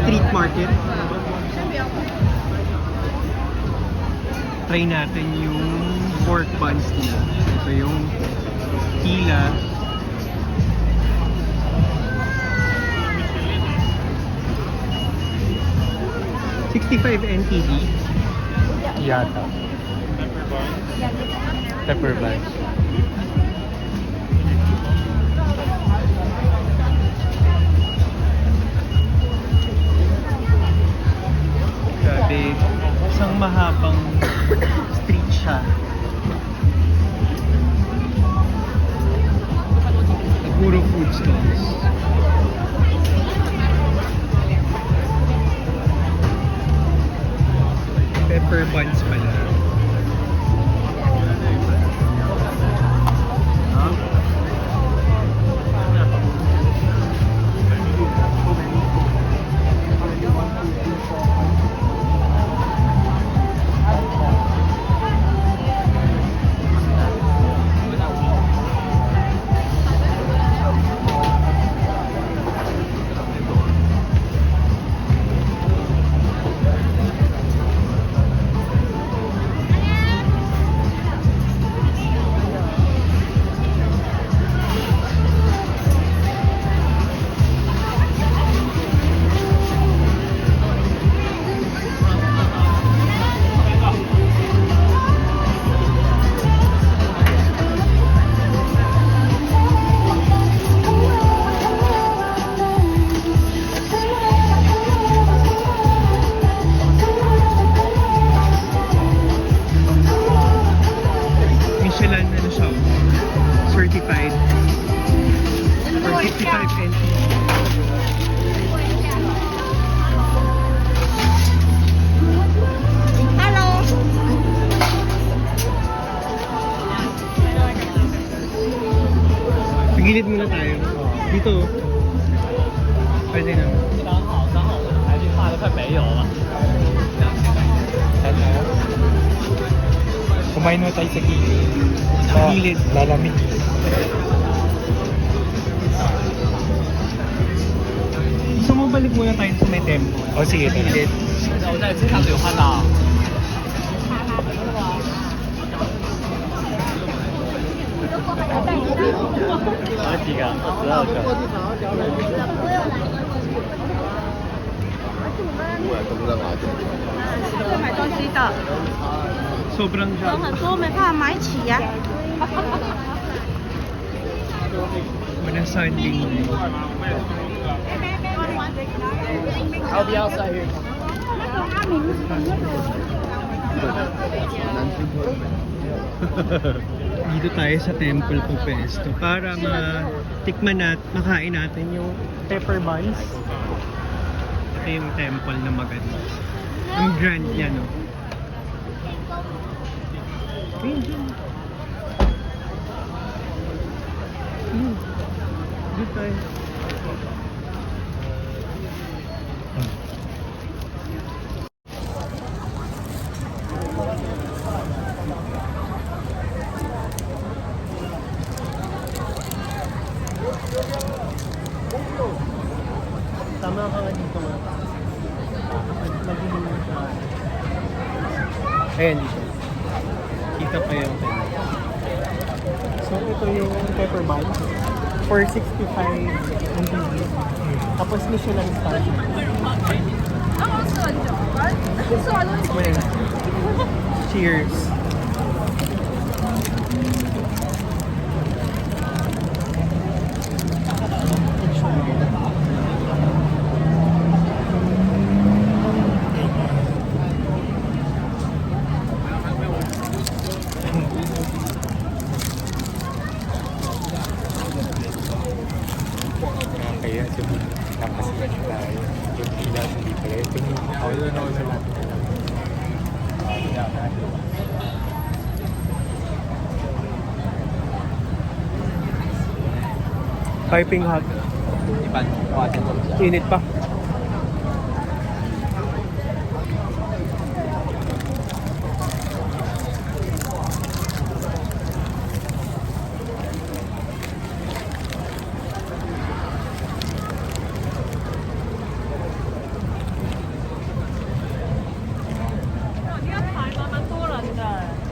street market. Try natin yung pork buns nila. Ito yung tila. $65 NTD. Yata. Pepper buns. Grabe, isang mahabang street siya. Puro food stalls. Pepper buns pala. Michelin, ano siya? Certified. For 55 NT. Hello. Pagilid muna tayo. Dito. Pwede na. 还是怕的快没有了。Kumain mo tayo sa gilid. Sa gilid. Lalamig. Gusto mo balik muna tayo sa may tempo? O sige, Sa gilid. 我在这上有看到。几个？12个。会买东西的， Sobrang 有 jam. 很多没办法买起呀、Walang sanding. 要不要晒月光？ Dito tayo sa Temple po Pesto para matikman at makain natin yung pepper buns. Ito yung temple na maganda. Ang grand niya, no? Ayun, dyan. Dito tayo. Tama ka nga dito nga. Magiging mo siya. Ayan dito. Kita pa yung tent. So ito yung pepper buns. For 65 NTD. Tapos Michelin star. Tikman na. Cheers. Kaya kapasipan tayo. Yung ilaw hindi pala. Ito yung ako yun ako sa lahat. Piping hot. Init pa.